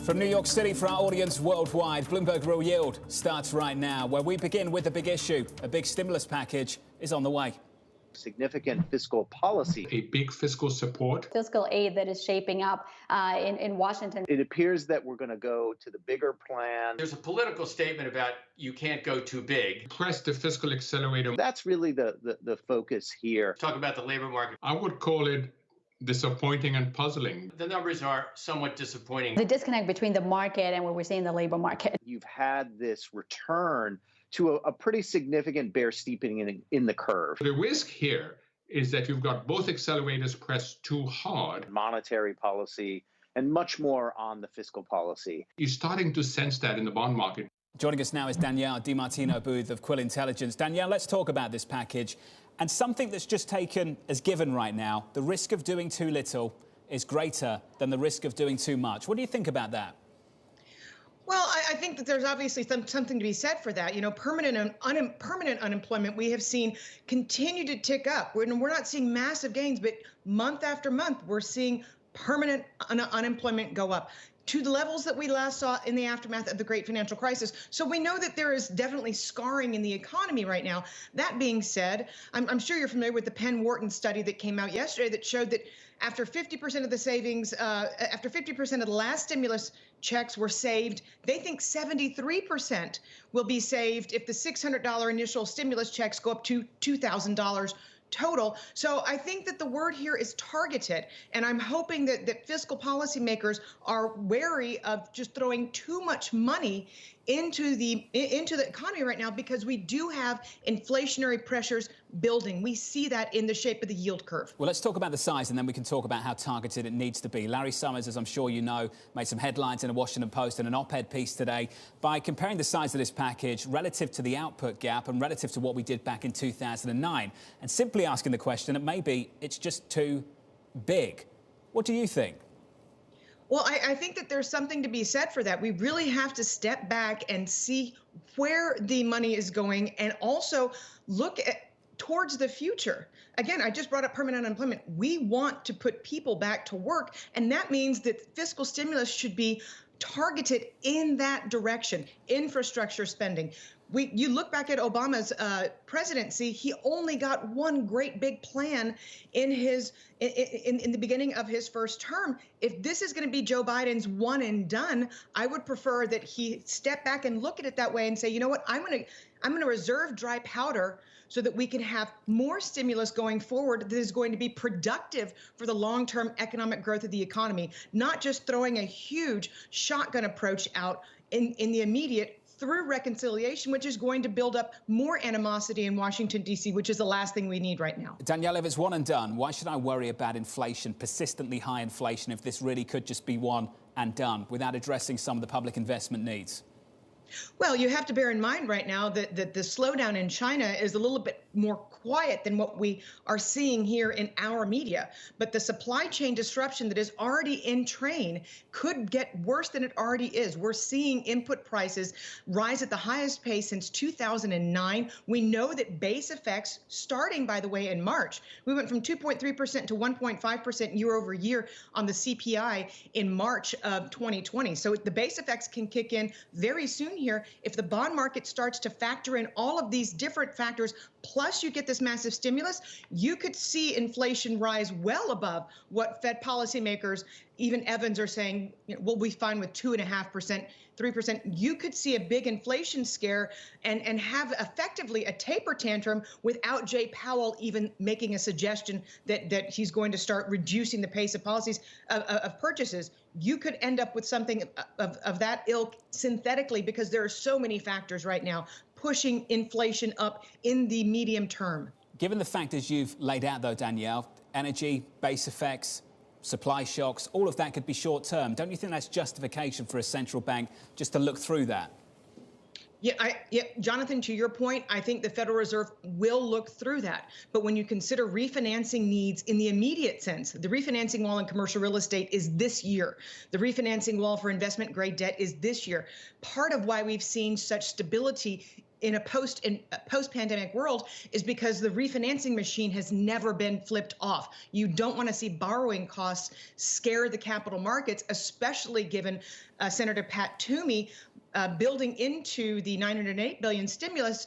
From New York City for our audience worldwide, Bloomberg Real Yield starts right now, where we begin with the big issue. A big stimulus package is on the way. Significant fiscal policy. A big fiscal support. Fiscal aid that is shaping up in Washington. It appears that we're going to go to the bigger plan. There's a political statement about you can't go too big. Press the fiscal accelerator. That's really the focus here. Talk about the labor market. I would call it disappointing and puzzling. The numbers are somewhat disappointing. The disconnect between the market and what we're seeing in the labor market. You've had this return to a pretty significant bear steepening in the curve. The risk here is that you've got both accelerators pressed too hard. Monetary policy and much more on the fiscal policy. You're starting to sense that in the bond market. Joining us now is Danielle, DiMartino booth of Quill Intelligence. Danielle, let's talk about this package. And something that's just taken as given right now, the risk of doing too little is greater than the risk of doing too much. What do you think about that? Well, I think that there's obviously something to be said for that. You know, permanent unemployment we have seen continue to tick up. We're not seeing massive gains, but month after month, we're seeing permanent unemployment go up to the levels that we last saw in the aftermath of the great financial crisis. So we know that there is definitely scarring in the economy right now. That being said, I'm sure you're familiar with the Penn Wharton study that came out yesterday that showed that after 50% of the savings, after 50% of the last stimulus checks were saved, they think 73% will be saved if the $600 initial stimulus checks go up to $2,000 total. So I think that the word here is targeted, and I'm hoping that fiscal policymakers are wary of just throwing too much money into the economy right now, because we do have inflationary pressures building. We see that in the shape of the yield curve. Well, let's talk about the size, and then we can talk about how targeted it needs to be. Larry Summers, as I'm sure you know, made some headlines in the Washington Post and an op-ed piece today by comparing the size of this package relative to the output gap and relative to what we did back in 2009, and simply asking the question that maybe it's just too big. What do you think? Well, I think that there's something to be said for that. We really have to step back and see where the money is going, and also look towards the future. Again, I just brought up permanent unemployment. We want to put people back to work, and that means that fiscal stimulus should be targeted in that direction. Infrastructure spending. You look back at Obama's presidency, he only got one great big plan in the beginning of his first term. If this is going to be Joe Biden's one and done, I would prefer that he step back and look at it that way and say, you know what, I'm going to reserve dry powder so that we can have more stimulus going forward that is going to be productive for the long-term economic growth of the economy, not just throwing a huge shotgun approach out in the immediate through reconciliation, which is going to build up more animosity in Washington, D.C., which is the last thing we need right now. Danielle, if it's one and done, why should I worry about inflation, persistently high inflation, if this really could just be one and done without addressing some of the public investment needs? Well, you have to bear in mind right now that the slowdown in China is a little bit more quiet than what we are seeing here in our media. But the supply chain disruption that is already in train could get worse than it already is. We're seeing input prices rise at the highest pace since 2009. We know that base effects, starting, by the way, in March, we went from 2.3% to 1.5% year over year on the CPI in March of 2020. So the base effects can kick in very soon here if the bond market starts to factor in all of these different factors, plus you get this massive stimulus. You could see inflation rise well above what Fed policymakers, even Evans, are saying, you know, we'll be fine with 2.5%, 3%. You could see a big inflation scare and have effectively a taper tantrum without Jay Powell even making a suggestion that he's going to start reducing the pace of policies of purchases. You could end up with something of that ilk synthetically, because there are so many factors right now pushing inflation up in the medium term. Given the factors you've laid out, though, Danielle, energy, base effects, supply shocks, all of that could be short term. Don't you think that's justification for a central bank just to look through that? Yeah, Jonathan, to your point, I think the Federal Reserve will look through that. But when you consider refinancing needs in the immediate sense, the refinancing wall in commercial real estate is this year. The refinancing wall for investment grade debt is this year. Part of why we've seen such stability in a post-pandemic world is because the refinancing machine has never been flipped off. You don't want to see borrowing costs scare the capital markets, especially given Senator Pat Toomey building into the $908 billion stimulus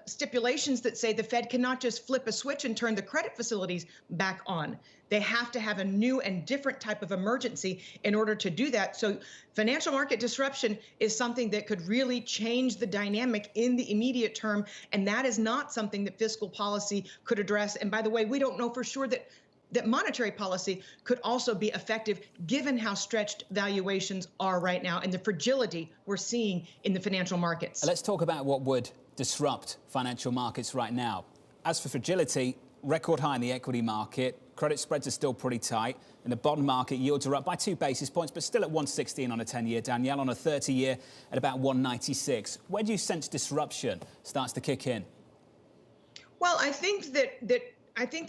stipulations that say the Fed cannot just flip a switch and turn the credit facilities back on. They have to have a new and different type of emergency in order to do that. So financial market disruption is something that could really change the dynamic in the immediate term. And that is not something that fiscal policy could address. And by the way, we don't know for sure that monetary policy could also be effective given how stretched valuations are right now and the fragility we're seeing in the financial markets. Let's talk about what would disrupt financial markets right now. As for fragility, record high in the equity market. Credit spreads are still pretty tight. In the bond market, yields are up by 2 basis points, but still at 116 on a 10-year. Danielle, on a 30-year at about 196. Where do you sense disruption starts to kick in? Well, I think that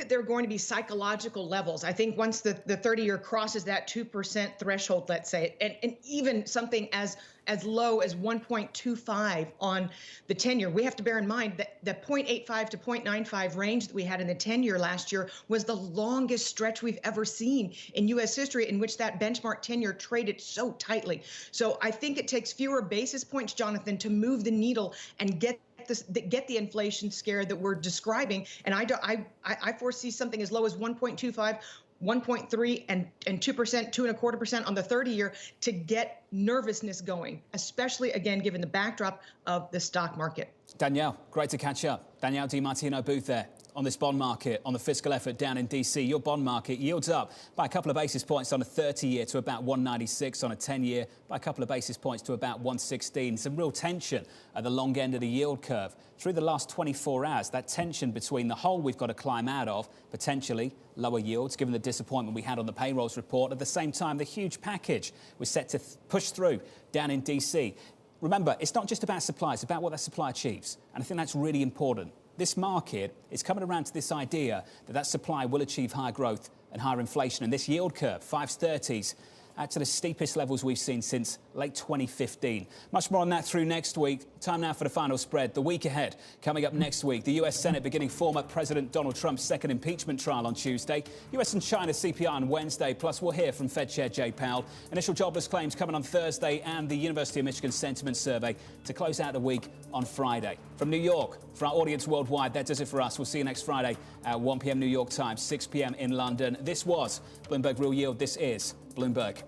there are going to be psychological levels. I think once the 30-year crosses that 2% threshold, let's say, and even something as low as 1.25 on the 10-year, we have to bear in mind that the 0.85 to 0.95 range that we had in the 10-year last year was the longest stretch we've ever seen in U.S. history in which that benchmark 10-year traded so tightly. So I think it takes fewer basis points, Jonathan, to move the needle and get the inflation scare that we're describing. And I foresee something as low as 1.25, 1.3 and 2%, 2.25% on the 30-year to get nervousness going, especially, again, given the backdrop of the stock market. Danielle, great to catch up. Danielle DiMartino booth there on this bond market, on the fiscal effort down in D.C. Your bond market yields up by a couple of basis points on a 30-year to about 196, on a 10-year by a couple of basis points to about 116. Some real tension at the long end of the yield curve. Through the last 24 hours, that tension between the hole we've got to climb out of, potentially lower yields, given the disappointment we had on the payrolls report. At the same time, the huge package was set to push through down in D.C. Remember, it's not just about supply, it's about what that supply achieves. And I think that's really important. This market is coming around to this idea that supply will achieve higher growth and higher inflation. And this yield curve, 530s, to the steepest levels we've seen since late 2015. Much more on that through next week. Time now for the final spread. The week ahead, coming up next week, the US Senate beginning former President Donald Trump's second impeachment trial on Tuesday. US and China CPI on Wednesday, plus we'll hear from Fed Chair Jay Powell. Initial jobless claims coming on Thursday, and the University of Michigan sentiment survey to close out the week on Friday. From New York, for our audience worldwide, that does it for us. We'll see you next Friday at 1 p.m. New York time, 6 p.m. in London. This was Bloomberg Real Yield. This is Bloomberg.